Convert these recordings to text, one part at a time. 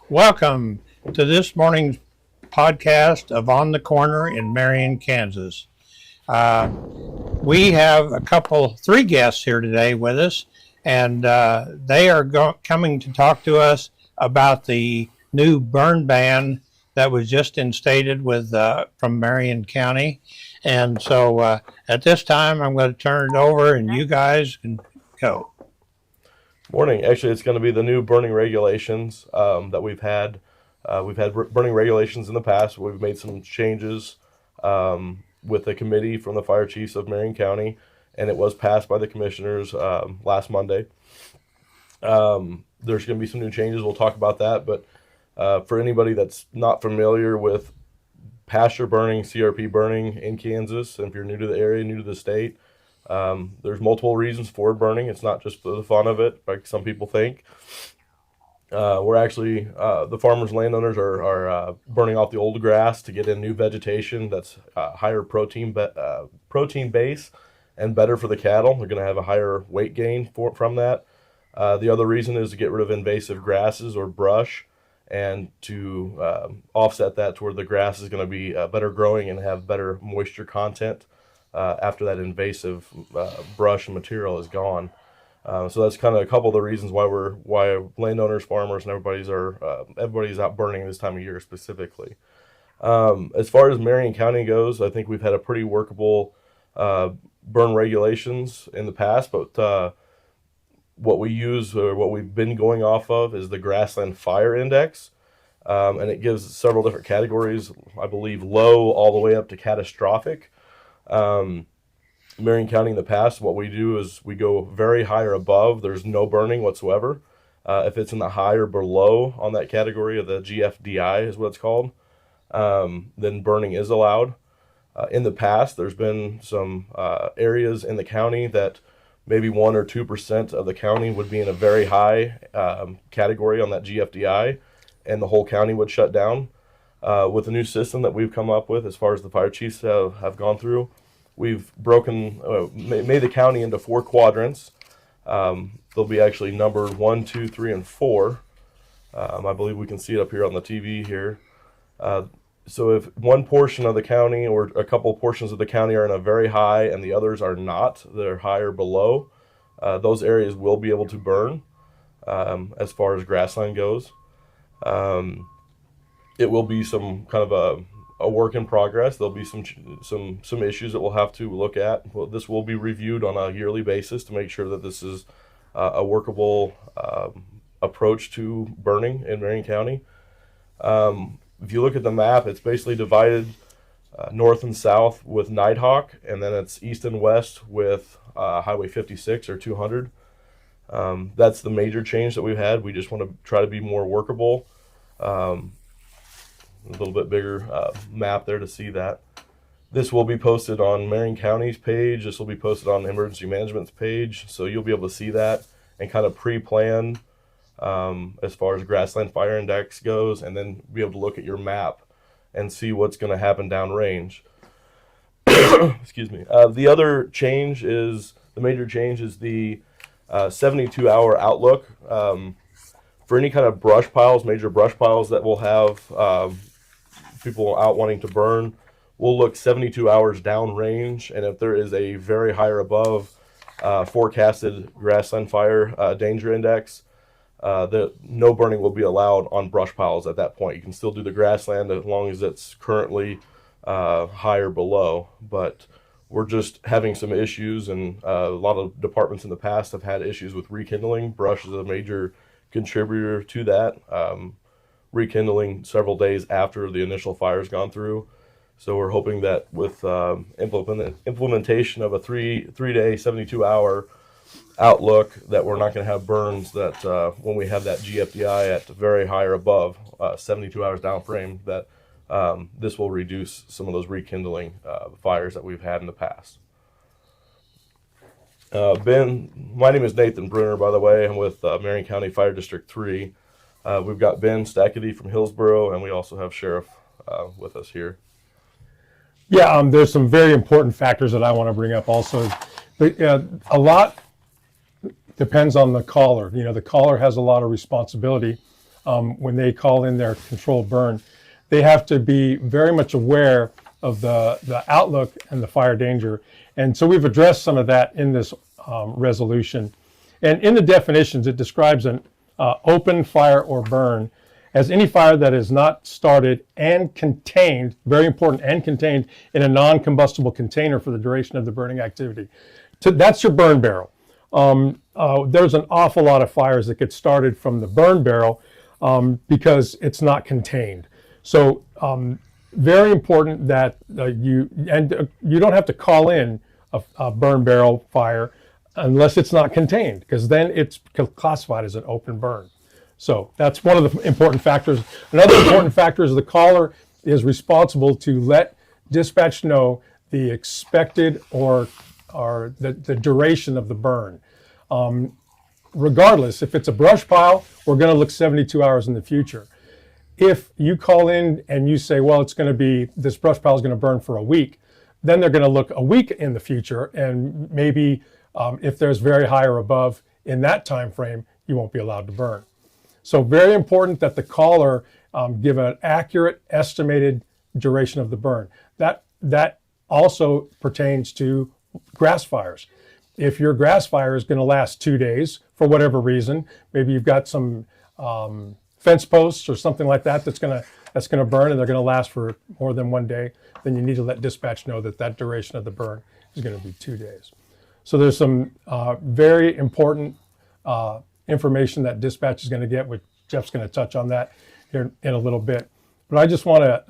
Welcome to this morning's podcast of On the Corner in Marion, Kansas. We have three guests here today with us, and they are coming to talk to us about the new burn ban that was just instated from Marion County. And so at this time, I'm going to turn it over, and you guys can go. Morning. Actually, it's going to be the new burning regulations that we've had. We've had burning regulations in the past. We've made some changes with a committee from the fire chiefs of Marion County, and it was passed by the commissioners last Monday. There's going to be some new changes. We'll talk about that. But for anybody that's not familiar with pasture burning, CRP burning in Kansas, and if you're new to the area, new to the state, there's multiple reasons for burning. It's not just for the fun of it, like some people think. We're actually, the farmers and landowners are burning off the old grass to get in new vegetation that's higher protein base and better for the cattle. They're going to have a higher weight gain from that. The other reason is to get rid of invasive grasses or brush, and to offset that to where the grass is going to be better growing and have better moisture content after that invasive brush and material is gone. So that's kind of a couple of the reasons why landowners, farmers, and everybody's out burning this time of year specifically. As far as Marion County goes, I think we've had a pretty workable burn regulations in the past, but what we've been going off of is the Grassland Fire Index, and it gives several different categories. I believe low all the way up to catastrophic. Marion County in the past, what we do is we go very high or above. There's no burning whatsoever. If it's in the high or below on that category of the GFDI is what it's called, then burning is allowed. In the past, there's been some areas in the county that maybe 1 or 2% of the county would be in a very high category on that GFDI, and the whole county would shut down. With the new system that we've come up with, as far as the fire chiefs have gone through, we've made the county into 4 quadrants. They'll be actually numbered 1, 2, 3, and 4. I believe we can see it up here on the TV here. So if one portion of the county or a couple portions of the county are in a very high and the others are not, they're high or below, those areas will be able to burn as far as grassland goes. It will be some kind of a work in progress. There'll be some issues that we'll have to look at. Well, this will be reviewed on a yearly basis to make sure that this is a workable approach to burning in Marion County. If you look at the map, it's basically divided north and south with Nighthawk, and then it's east and west with Highway 56 or 200. That's the major change that we've had. We just want to try to be more workable. A little bit bigger map there to see that. This will be posted on Marion County's page. This will be posted on Emergency Management's page, so you'll be able to see that and kind of pre-plan as far as Grassland Fire Index goes, and then be able to look at your map and see what's going to happen downrange. Excuse me. The other change is, the major change is the 72-hour outlook. For any kind of brush piles, major brush piles that we'll have people out wanting to burn, we'll look 72 hours downrange, and if there is a very high or above forecasted grassland fire danger index, no burning will be allowed on brush piles at that point. You can still do the grassland as long as it's currently high or below, but we're just having some issues, and a lot of departments in the past have had issues with rekindling. Brush is a major contributor to that, rekindling several days after the initial fire's gone through. So we're hoping that with implementation of a three-day, 72-hour outlook, that we're not going to have burns that when we have that GFDI at very high or above 72 hours down frame, that this will reduce some of those rekindling fires that we've had in the past. My name is Nathan Bruner, by the way. I'm with Marion County Fire District 3. We've got Ben Stackedy from Hillsboro, and we also have Sheriff with us here. Yeah, there's some very important factors that I want to bring up also. But a lot depends on the caller. You know, the caller has a lot of responsibility. when they call in their controlled burn, they have to be very much aware of the outlook and the fire danger. And so we've addressed some of that in this resolution. And in the definitions, it describes an open fire or burn as any fire that is not started and contained, very important, and contained in a non-combustible container for the duration of the burning activity. So that's your burn barrel. There's an awful lot of fires that get started from the burn barrel because it's not contained. So very important that you don't have to call in a burn barrel fire unless it's not contained, because then it's classified as an open burn. So that's one of the important factors. Another important factor is the caller is responsible to let dispatch know the expected or the duration of the burn. Regardless, if it's a brush pile, we're going to look 72 hours in the future. If you call in and you say, well, it's going to be, this brush pile is going to burn for a week, then they're going to look a week in the future, and maybe if there's very high or above in that time frame, you won't be allowed to burn. So very important that the caller give an accurate estimated duration of the burn. That also pertains to grass fires. If your grass fire is going to last 2 days for whatever reason, maybe you've got some fence posts or something like that that's going to burn, and they're going to last for more than 1 day, then you need to let dispatch know that duration of the burn is going to be 2 days. So there's some very important information that dispatch is going to get, which Jeff's going to touch on that here in a little bit. But I just want to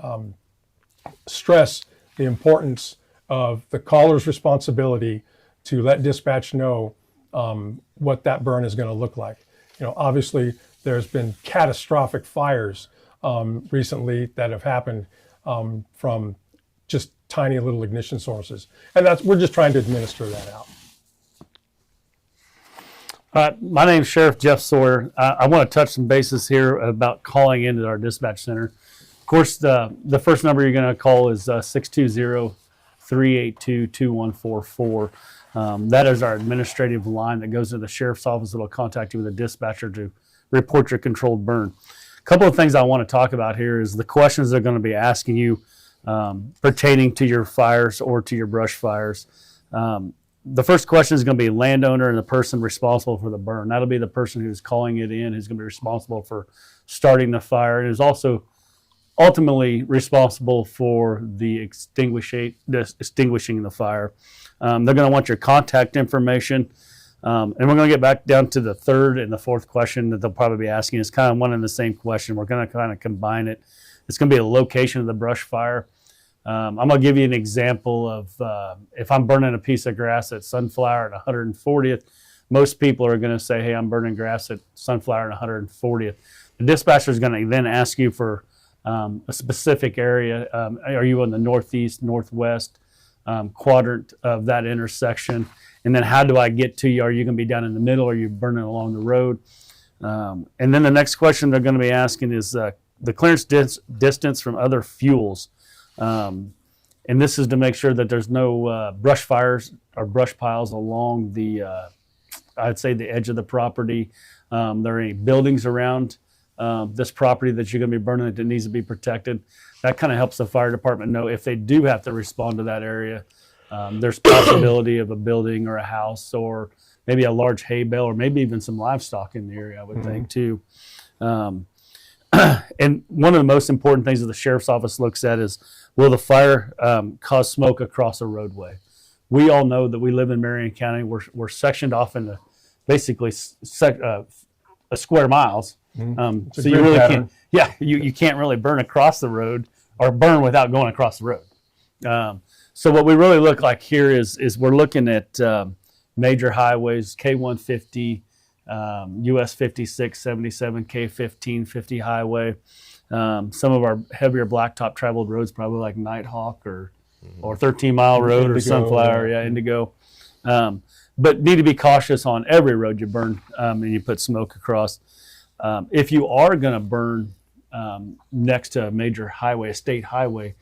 stress the importance of the caller's responsibility to let dispatch know what that burn is going to look like. Obviously there's been catastrophic fires recently that have happened from just tiny little ignition sources, and we're just trying to administer that out. My name is Sheriff Jeff Sawyer. I want to touch some bases here about calling into our dispatch center. Of course, the first number you're going to call is 620-382-2144. That is our administrative line that goes to the sheriff's office. It'll contact you with a dispatcher to report your controlled burn. A couple of things I want to talk about here is the questions they're going to be asking you pertaining to your fires or to your brush fires. The first question is going to be landowner and the person responsible for the burn. That'll be the person who's calling it in, who's going to be responsible for starting the fire, and is also ultimately responsible for the extinguishing the fire. They're going to want your contact information. And we're going to get back down to the third and the fourth question that they'll probably be asking. It's kind of one and the same question. We're going to kind of combine it. It's going to be a location of the brush fire. I'm going to give you an example of if I'm burning a piece of grass at Sunflower at 140th, most people are going to say, hey, I'm burning grass at Sunflower at 140th. The dispatcher is going to then ask you for a specific area. Are you in the northeast, northwest quadrant of that intersection? And then how do I get to you? Are you going to be down in the middle? Or are you burning along the road? And then the next question they're going to be asking is the clearance distance from other fuels. And this is to make sure that there's no brush fires or brush piles along the, I'd say, the edge of the property. There are any buildings around this property that you're going to be burning that needs to be protected. That kind of helps the fire department know if they do have to respond to that area. There's possibility of a building or a house or maybe a large hay bale or maybe even some livestock in the area, I would think, too. And one of the most important things that the sheriff's office looks at is, will the fire cause smoke across a roadway? We all know that we live in Marion County. We're sectioned off into basically a square miles. So you really can't, you can't really burn across the road or burn without going across the road. So what we really look like here is we're looking at major highways, K150, US 56, 77, K15, 50 highway. Some of our heavier blacktop traveled roads, probably like Nighthawk or 13 Mile Road or Sunflower, Indigo. But need to be cautious on every road you burn and you put smoke across. If you are going to burn next to a major highway, a state highway,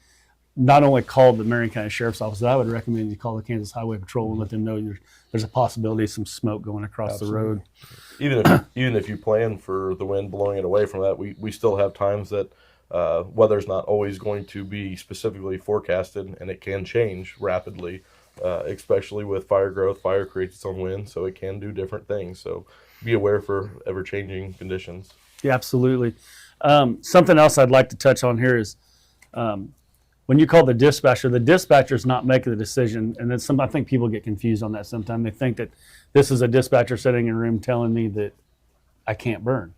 not only call the Marion County Sheriff's Office, I would recommend you call the Kansas Highway Patrol and let them know there's a possibility of some smoke going across the road. Even if you plan for the wind blowing it away from that, we still have times that weather's not always going to be specifically forecasted, and it can change rapidly, especially with fire growth. Fire creates its own wind, so it can do different things. So be aware for ever-changing conditions. Yeah, absolutely. Something else I'd like to touch on here is when you call the dispatcher's not making the decision, and then I think people get confused on that sometimes. They think that this is a dispatcher sitting in a room telling me that I can't burn.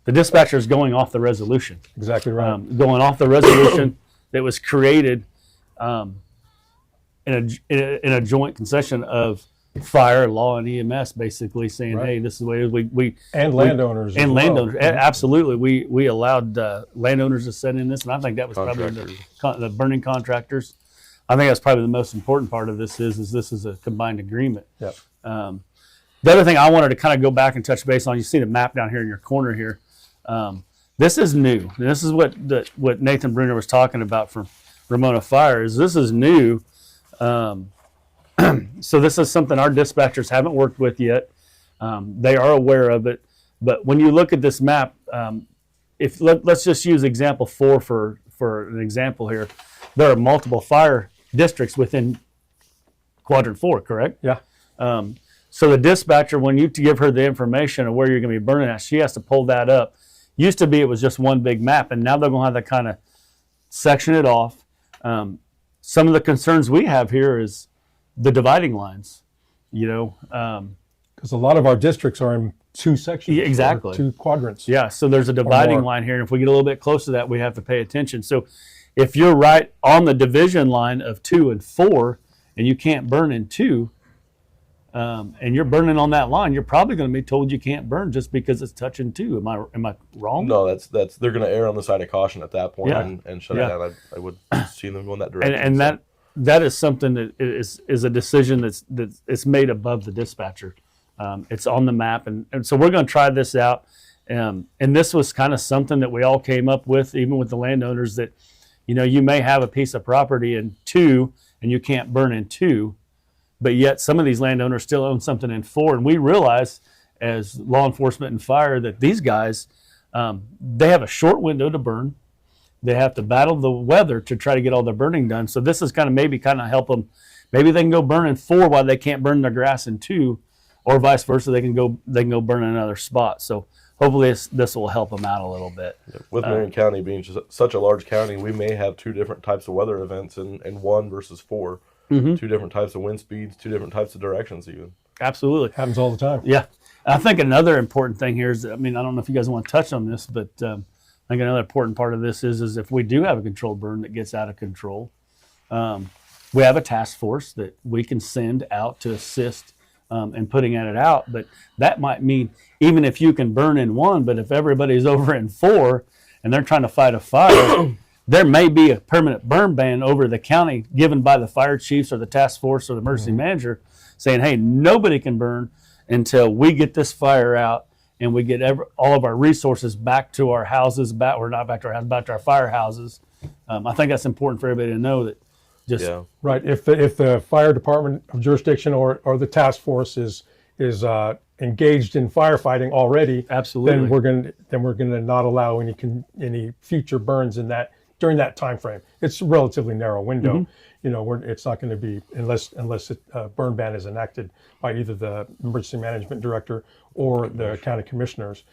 The dispatcher is going off the resolution. Exactly right. Going off the resolution that was created in a joint concession of fire, law, and EMS, basically saying, Right. hey, this is the way it is. We And landowners. and as well. landowners, absolutely. We allowed landowners to send in this, and I think that was probably the burning contractors. I think that's probably the most important part of this is this is a combined agreement. Yep. The other thing I wanted to kind of go back and touch base on, you see the map down here in your corner here. This is new. This is what Nathan Bruner was talking about from Ramona Fire. This is new. So this is something our dispatchers haven't worked with yet. They are aware of it, but when you look at this map, let's just use example 4 for an example here. There are multiple fire districts within quadrant 4, correct? Yeah. So the dispatcher, when you give her the information of where you're going to be burning at, she has to pull that up. Used to be it was just one big map, and now they're going to have to kind of section it off. Some of the concerns we have here is the dividing lines, Because a lot of our districts are in 2 sections. Yeah, exactly. Or 2 quadrants. Yeah, so there's a dividing line here, and if we get a little bit close to that, we have to pay attention. So if you're right on the division line of 2 and 4, and you can't burn in 2, and you're burning on that line, you're probably going to be told you can't burn just because it's touching 2. Am I wrong? No, that's they're going to err on the side of caution at that point Yeah. and shut Yeah. it down. I would see them go in that direction. And that is something that is a decision that's made above the dispatcher. It's on the map, and so we're going to try this out. And this was kind of something that we all came up with, even with the landowners, that you may have a piece of property in 2 and you can't burn in 2, but yet some of these landowners still own something in 4. And we realize as law enforcement and fire that these guys, they have a short window to burn. They have to battle the weather to try to get all their burning done. So this is kind of help them. Maybe they can go burn in 4 while they can't burn their grass in 2, or vice versa. They can go burn in another spot. So hopefully this will help them out a little bit. With Marion County being such a large county, we may have 2 different types of weather events in 1 versus 4. 2 different types of wind speeds, 2 different types of directions even. Absolutely. Happens all the time. Yeah. I think another important thing here is, I don't know if you guys want to touch on this, but I think another important part of this is if we do have a controlled burn that gets out of control, we have a task force that we can send out to assist in putting it out. But that might mean even if you can burn in 1, but if everybody's over in 4 and they're trying to fight a fire, there may be a permanent burn ban over the county given by the fire chiefs or the task force or the emergency manager saying, hey, nobody can burn until we get this fire out and we get all of our resources back to our houses, back to our firehouses. I think that's important for everybody to know that Right. If the fire department of jurisdiction or the task force is engaged in firefighting already, Absolutely. then we're going to not allow any future burns during that time frame. It's a relatively narrow window. It's not going to be unless a burn ban is enacted by either the emergency management director or the county commissioners.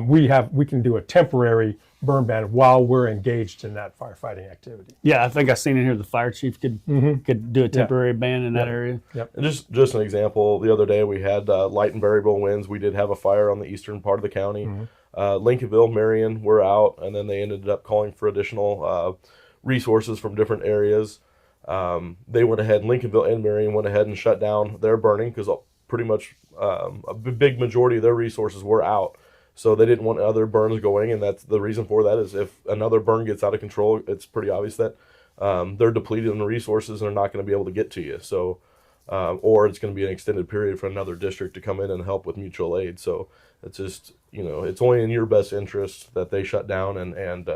We can do a temporary burn ban while we're engaged in that firefighting activity. Yeah, I think I seen in here the fire chief could do a temporary ban in that area. Yep. And just an example, the other day we had light and variable winds. We did have a fire on the eastern part of the county. Lincolnville, Marion were out, and then they ended up calling for additional resources from different areas. They went ahead, Lincolnville and Marion went ahead and shut down their burning because pretty much a big majority of their resources were out. So they didn't want other burns going, and that's the reason for that is if another burn gets out of control, it's pretty obvious that they're depleted in the resources and they're not going to be able to get to you. So, or it's going to be an extended period for another district to come in and help with mutual aid. So it's just, it's only in your best interest that they shut down and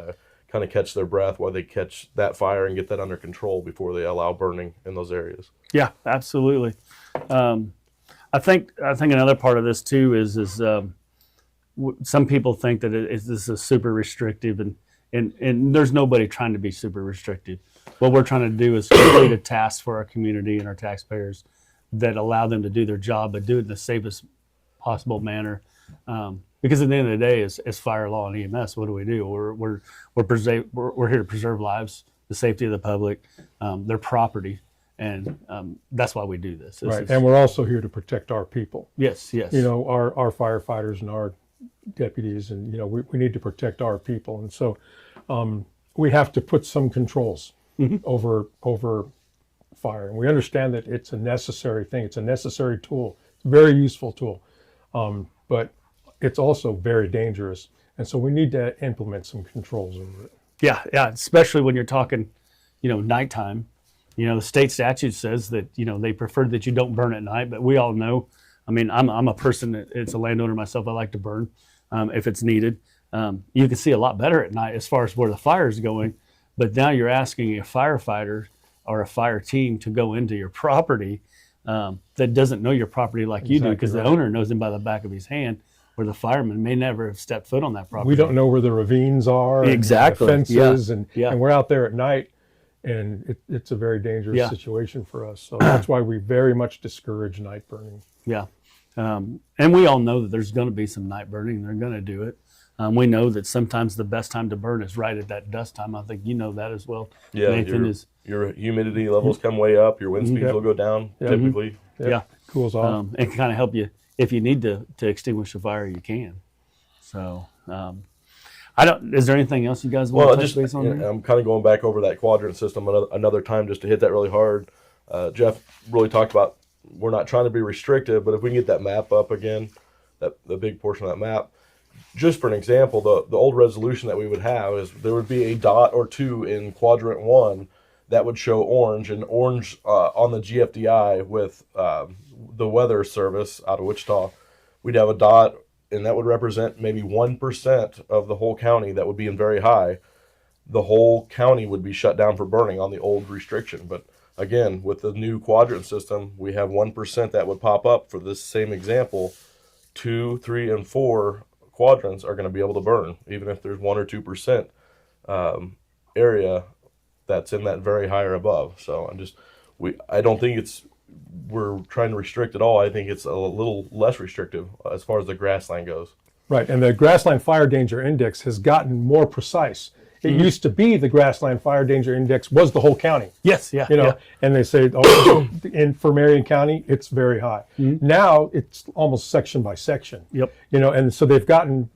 kind of catch their breath while they catch that fire and get that under control before they allow burning in those areas. Yeah, absolutely. I think another part of this too is some people think that this is super restrictive, and there's nobody trying to be super restrictive. What we're trying to do is complete a task for our community and our taxpayers that allow them to do their job, but do it in the safest possible manner. Because at the end of the day, as fire law and EMS, what do? We're here to preserve lives, the safety of the public, their property, and that's why we do this. Right, and we're also here to protect our people. Yes. You know, our firefighters and our deputies, and you know, we need to protect our people, and so we have to put some controls over fire. And we understand that it's a necessary thing. It's a necessary tool. It's a very useful tool, but it's also very dangerous. And so we need to implement some controls over it. Yeah, especially when you're talking, nighttime. The state statute says that, they prefer that you don't burn at night, but we all know, I mean, I'm a person it's a landowner myself. I like to burn if it's needed. You can see a lot better at night as far as where the fire is going, but now you're asking a firefighter or a fire team to go into your property that doesn't know your property like you do, because the owner knows him by the back of his hand, where the fireman may never have stepped foot on that property. We don't know where the ravines are, exactly, and the fences, and we're out there at night, and it's a very dangerous situation for us. So that's why we very much discourage night burning. Yeah, and we all know that there's going to be some night burning. They're going to do it. We know that sometimes the best time to burn is right at that dust time. I think you know that as well. Yeah, Nathan, your humidity levels come way up. Your wind speeds will go down typically. Cools off. It can kind of help you. If you need to extinguish a fire, you can. So, is there anything else you guys want to touch base on? I'm kind of going back over that quadrant system another time just to hit that really hard. Jeff really talked about we're not trying to be restrictive, but if we can get that map up again, the big portion of that map, just for an example, the old resolution that we would have is there would be a dot or two in quadrant 1 that would show orange, and orange on the GFDI with the weather service out of Wichita, we'd have a dot, and that would represent maybe 1% of the whole county that would be in very high. The whole county would be shut down for burning on the old restriction. But again, with the new quadrant system, we have 1% that would pop up for this same example. 2, 3, and 4 quadrants are going to be able to burn, even if there's 1 or 2% area that's in that very high or above. So I don't think we're trying to restrict at all. I think it's a little less restrictive as far as the grassland goes. Right, and the grassland fire danger index has gotten more precise. It used to be the grassland fire danger index was the whole county. Yes, and they say, for Marion County, it's very high. Now it's almost section by section. Yep. And so they've gotten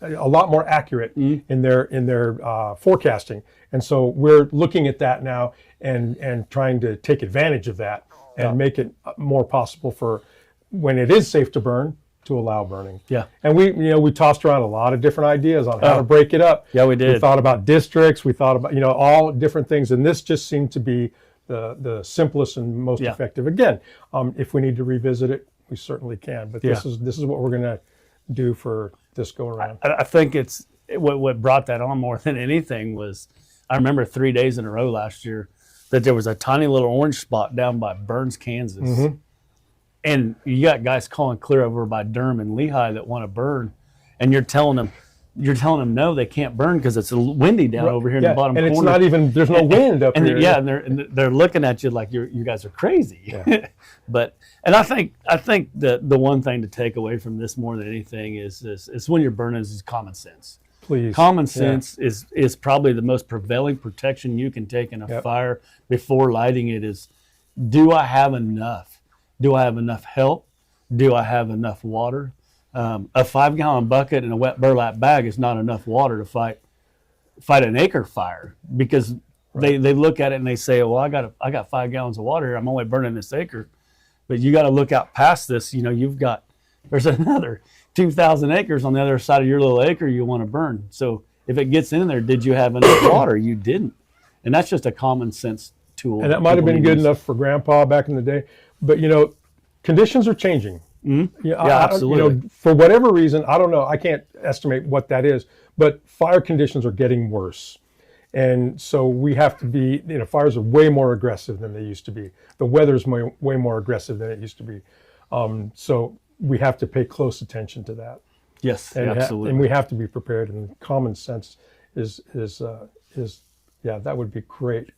a lot more accurate in their forecasting. And so we're looking at that now and trying to take advantage of that and make it more possible for when it is safe to burn, to allow burning. Yeah. And we tossed around a lot of different ideas on how to break it up. Yeah, we did. We thought about districts, we thought about, all different things. And this just seemed to be the simplest and most effective. Again, if we need to revisit it, we certainly can. But this is what we're going to do for this go around. I think it's what brought that on more than anything was, I remember 3 days in a row last year that there was a tiny little orange spot down by Burns, Kansas. And you got guys calling clear over by Durham and Lehigh that want to burn, and you're telling them no, they can't burn because it's windy down over here in the bottom corner. And it's not even, there's no wind up here. And they're looking at you like you guys are crazy. Yeah. And I think the one thing to take away from this more than anything is when you're burning is common sense. Please. Common sense is probably the most prevailing protection you can take in a fire before lighting it. Is, do I have enough? Do I have enough help? Do I have enough water? A 5-gallon bucket and a wet burlap bag is not enough water to fight an acre fire, because they look at it and they say, well, I got 5 gallons of water here. I'm only burning this acre. But you got to look out past this. There's another 2,000 acres on the other side of your little acre you want to burn. So if it gets in there, did you have enough water? You didn't. And that's just a common sense tool. And that might have been good enough for Grandpa back in the day. But, conditions are changing. Mm-hmm. Yeah, Absolutely. For whatever reason, I don't know. I can't estimate what that is, but fire conditions are getting worse. And so we have to be, fires are way more aggressive than they used to be. The weather's way more aggressive than it used to be. So we have to pay close attention to that. Yes, And absolutely. and we have to be prepared. And common sense is that would be great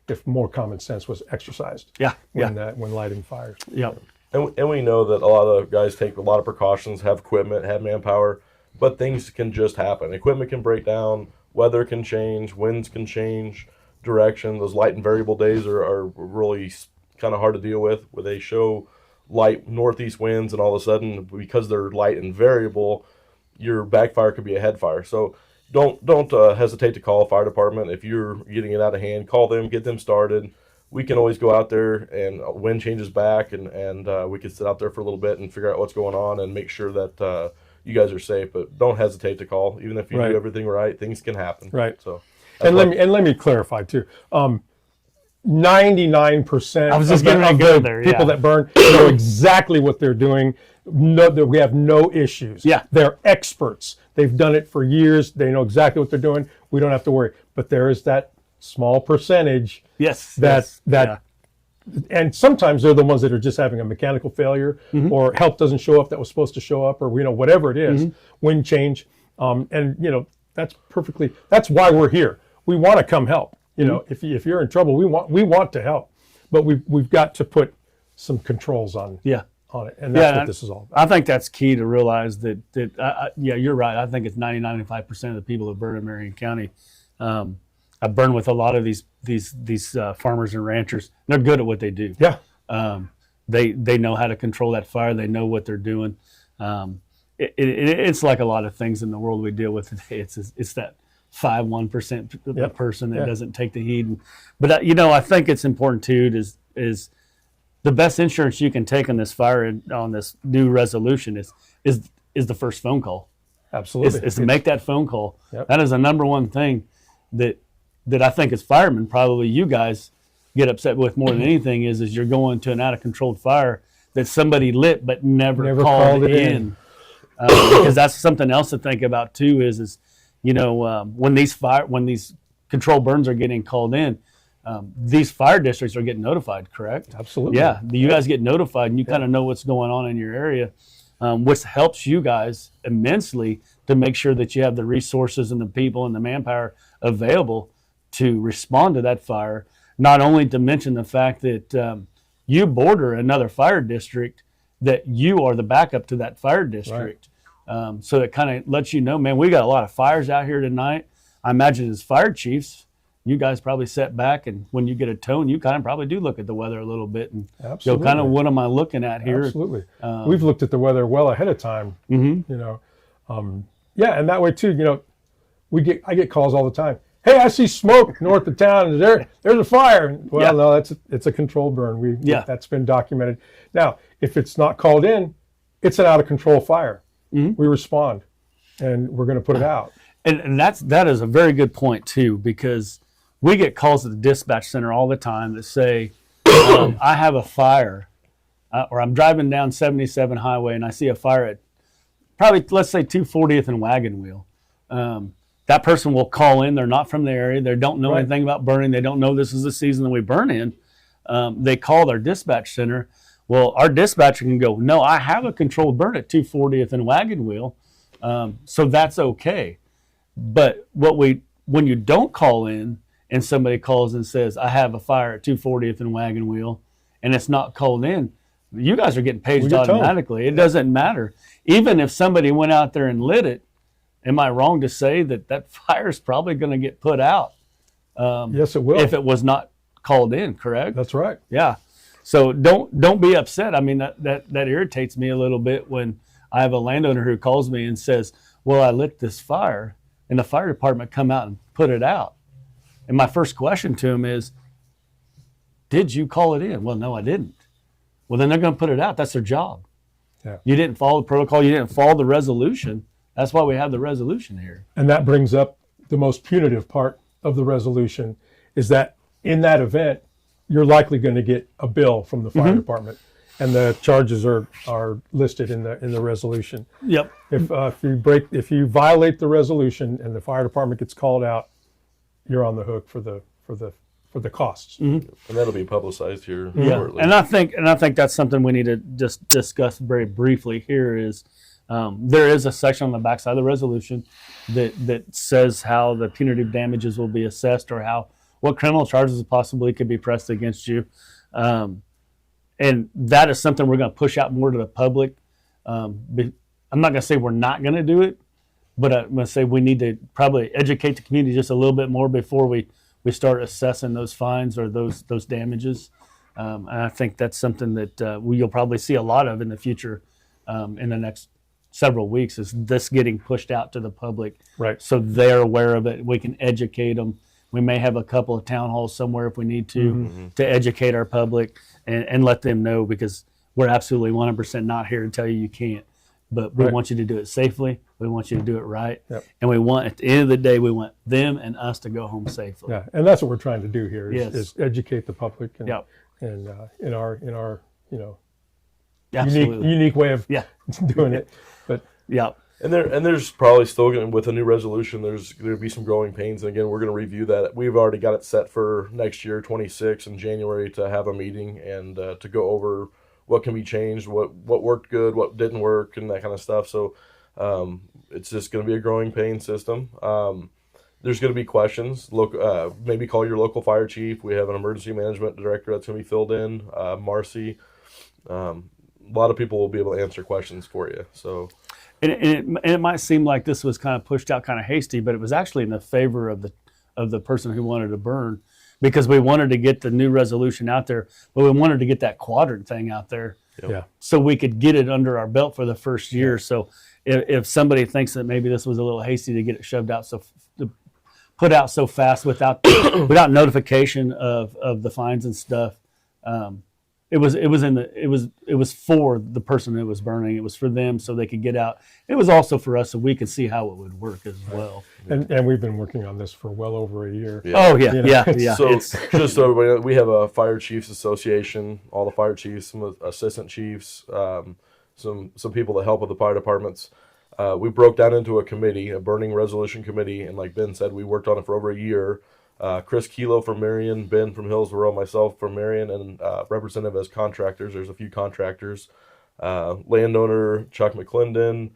if more common sense was exercised. When lighting fires. Yeah. And we know that a lot of guys take a lot of precautions, have equipment, have manpower, but things can just happen. Equipment can break down, weather can change, winds can change direction. Those light and variable days are really kind of hard to deal with, where they show light northeast winds and all of a sudden, because they're light and variable, your backfire could be a head fire. So don't hesitate to call a fire department. If you're getting it out of hand, call them, get them started. We can always go out there and wind changes back and we can sit out there for a little bit and figure out what's going on and make sure that you guys are safe. But don't hesitate to call. Even if you do everything right, things can happen. Right. So and let me clarify too. 99% I was just of the, getting ready of to go the there, people yeah. that burn know exactly what they're doing. We have no issues. Yeah. They're experts. They've done it for years. They know exactly what they're doing. We don't have to worry. But there is that small percentage Yes. and sometimes they're the ones that are just having a mechanical failure or help doesn't show up that was supposed to show up, or whatever it is, wind change. That's why we're here. We want to come help. If you're in trouble, we want to help, but we've got to put some controls on it, and that's what this is all about. I think that's key to realize that you're right. I think it's 95% of the people that burn in Marion County. I burn with a lot of these farmers and ranchers. They're good at what they do. Yeah. They know how to control that fire. They know what they're doing. It's like a lot of things in the world we deal with today. It's that 1% person that doesn't take the heed. But I think it's important too. Is the best insurance you can take on this fire on this new resolution is the first phone call. Absolutely. Is to make that phone call. Yep. That is the number one thing that I think as firemen, probably you guys get upset with more than anything is you're going to an out of controlled fire that somebody lit but never called it in. Because that's something else to think about too is when these controlled burns are getting called in, these fire districts are getting notified, correct? Absolutely. Yeah, you guys get notified and you kind of know what's going on in your area, which helps you guys immensely to make sure that you have the resources and the people and the manpower available to respond to that fire. Not only to mention the fact that you border another fire district, that you are the backup to that fire district. Right. So it kind of lets you know, man, we got a lot of fires out here tonight. I imagine as fire chiefs, you guys probably sit back and when you get a tone, you kind of probably do look at the weather a little bit and go, kind of what am I looking at here? Absolutely. We've looked at the weather well ahead of time. And that way too, I get calls all the time. Hey, I see smoke north of town. There's a fire. Well, no, it's a controlled burn. That's been documented. Now, if it's not called in, it's an out of control fire. We respond, and we're going to put it out. And that is a very good point too, because we get calls at the dispatch center all the time that say, I have a fire, or I'm driving down 77 highway and I see a fire at probably, let's say 240th and Wagon Wheel. That person will call in. They're not from the area. They don't know anything about burning. They don't know this is the season that we burn in. They call their dispatch center. Well, our dispatcher can go, no, I have a controlled burn at 240th and Wagon Wheel. So that's okay. But when you don't call in and somebody calls and says, I have a fire at 240th and Wagon Wheel, and it's not called in, you guys are getting paged automatically. It doesn't matter. Even if somebody went out there and lit it, am I wrong to say that fire is probably going to get put out? Yes, it will. If it was not called in, correct? That's right. Yeah. So don't be upset. I mean, that irritates me a little bit when I have a landowner who calls me and says, well, I lit this fire, and the fire department come out and put it out. And my first question to him is, did you call it in? Well, no, I didn't. Well, then they're going to put it out. That's their job. Yeah. You didn't follow the protocol. You didn't follow the resolution. That's why we have the resolution here. And that brings up the most punitive part of the resolution, is that in that event, you're likely going to get a bill from the fire department. and the charges are listed in the resolution. Yep. If you violate the resolution and the fire department gets called out, you're on the hook for the costs. And that'll be publicized here Yeah, shortly. and I think that's something we need to just discuss very briefly here. Is there is a section on the backside of the resolution that says how the punitive damages will be assessed, or what criminal charges possibly could be pressed against you, and that is something we're going to push out more to the public. I'm not going to say we're not going to do it, but I'm going to say we need to probably educate the community just a little bit more before we start assessing those fines or those damages. And I think that's something that you'll probably see a lot of in the future, in the next several weeks, is this getting pushed out to the public. Right. So they're aware of it. We can educate them. We may have a couple of town halls somewhere if we need to educate our public and let them know, because we're absolutely 100% not here to tell you can't. But we want you to do it safely. We want you to do it right. Yep. And we want, at the end of the day, we want them and us to go home safely. Yeah, and that's what we're trying to do here is, Yes. is educate the public and Yep. in our Absolutely. unique way of Yeah. doing it. But Yeah. And there's probably still going with a new resolution. There's going to be some growing pains, and again, we're going to review that. We've already got it set for next year, 26 in January, to have a meeting and to go over what can be changed, what worked good, what didn't work, and that kind of stuff. So it's just going to be a growing pain system. There's going to be questions. Maybe call your local fire chief. We have an emergency management director that's going to be filled in, Marcy. A lot of people will be able to answer questions for you. So. And it might seem like this was kind of pushed out kind of hasty, but it was actually in the favor of the person who wanted to burn, because we wanted to get the new resolution out there, but we wanted to get that quadrant thing out there, so we could get it under our belt for the first year. Yeah. So if somebody thinks that maybe this was a little hasty to get it shoved out put out so fast without notification of the fines and stuff. It was for the person who was burning. It was for them so they could get out. It was also for us so we could see how it would work as well. And we've been working on this for well over a year. Yeah. Oh yeah, yeah. So just so everybody, we have a fire chiefs association. All the fire chiefs, some assistant chiefs, some people that help with the fire departments. We broke down into a committee, a burning resolution committee, and like Ben said, we worked on it for over a year. Chris Kilo from Marion, Ben from Hillsborough, myself from Marion, and representative as contractors. There's a few contractors. Landowner Chuck McClendon,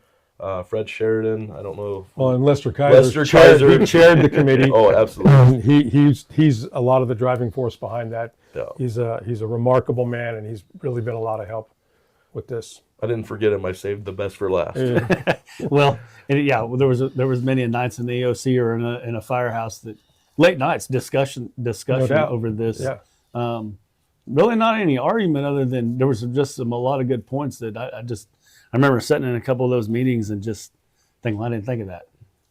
Fred Sheridan. I don't know. Well, and Lester Kaiser. Kaiser. He chaired the committee. Oh, absolutely. He's a lot of the driving force behind that. Yeah. He's a remarkable man, and he's really been a lot of help with this. I didn't forget him. I saved the best for last. Well, there was many nights in the EOC or in a firehouse that. Late nights discussion over this. Yeah. Really not any argument other than there was just a lot of good points that I remember sitting in a couple of those meetings and just thinking, well, I didn't think of that.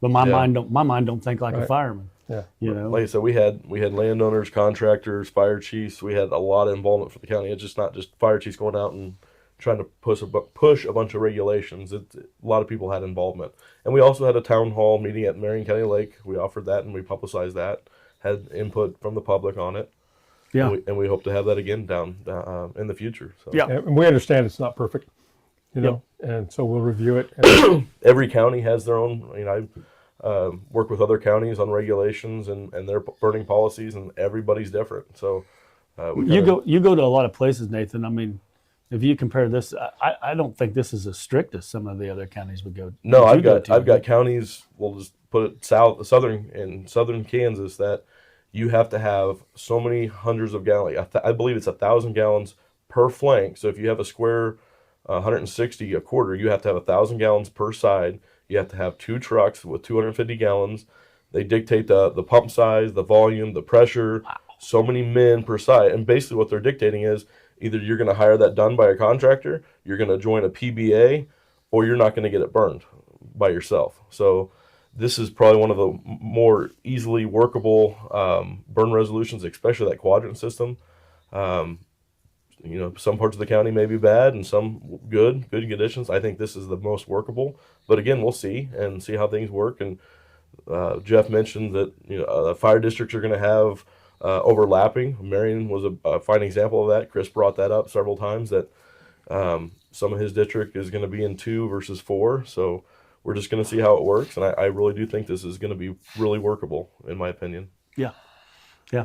But my mind don't think like a fireman. Yeah. You know. Like I said, we had landowners, contractors, fire chiefs. We had a lot of involvement for the county. It's just not just fire chiefs going out and trying to push a bunch of regulations. A lot of people had involvement. And we also had a town hall meeting at Marion County Lake. We offered that and we publicized that, had input from the public on it. Yeah. And we hope to have that again down in the future. So. Yeah. And we understand it's not perfect, and so we'll review it. Every county has their own, I work with other counties on regulations and their burning policies, and everybody's different. So you go to a lot of places, Nathan. I mean, if you compare this, I don't think this is as strict as some of the other counties would go. No, I've got counties. We'll just put it southern Kansas that you have to have so many hundreds of gallons. I believe it's 1,000 gallons per flank. So if you have a square 160 a quarter, you have to have 1,000 gallons per side. You have to have 2 trucks with 250 gallons. They dictate the pump size, the volume, the pressure. Wow. So many men per side, and basically what they're dictating is, either you're going to hire that done by a contractor, you're going to join a PBA, or you're not going to get it burned by yourself. So this is probably one of the more easily workable burn resolutions, especially that quadrant system. Some parts of the county may be bad and some good conditions. I think this is the most workable. But again, we'll see how things work. And Jeff mentioned that fire districts are going to have overlapping. Marion was a fine example of that. Chris brought that up several times, that Some of his district is going to be in 2 versus 4, so we're just going to see how it works. And I really do think this is going to be really workable, in my opinion. Yeah. Yeah.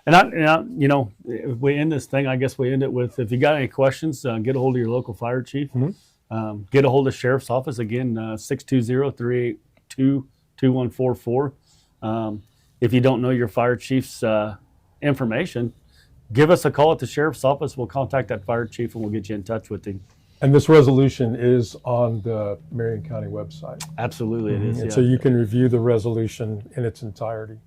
And you know, if we end this thing, I guess we end it with, if you got any questions, get a hold of your local fire chief. Get a hold of the sheriff's office, again, 620-382-2144. If you don't know your fire chief's information, give us a call at the sheriff's office. We'll contact that fire chief and we'll get you in touch with him. And this resolution is on the Marion County website. Absolutely, it is. And Yeah. so you can review the resolution in its entirety.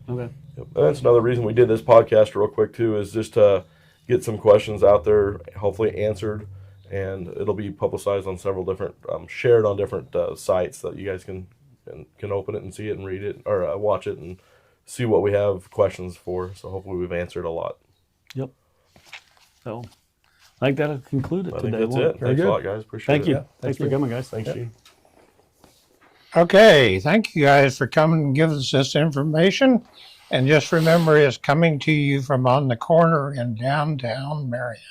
Okay. Yep. And that's another reason we did this podcast real quick too, is just to get some questions out there, hopefully answered, and it'll be publicized on several different, shared on different sites that you guys can open it and see it and read it, or watch it and see what we have questions for. So hopefully we've answered a lot. Yep. So I think that'll conclude it I today. think that's won't it. Thanks a lot, guys. Appreciate Thank it. you. Thanks for coming, guys. Thanks, Gene. Okay, thank you guys for coming and giving us this information. And just remember, it's coming to you from On the Corner in downtown Marion.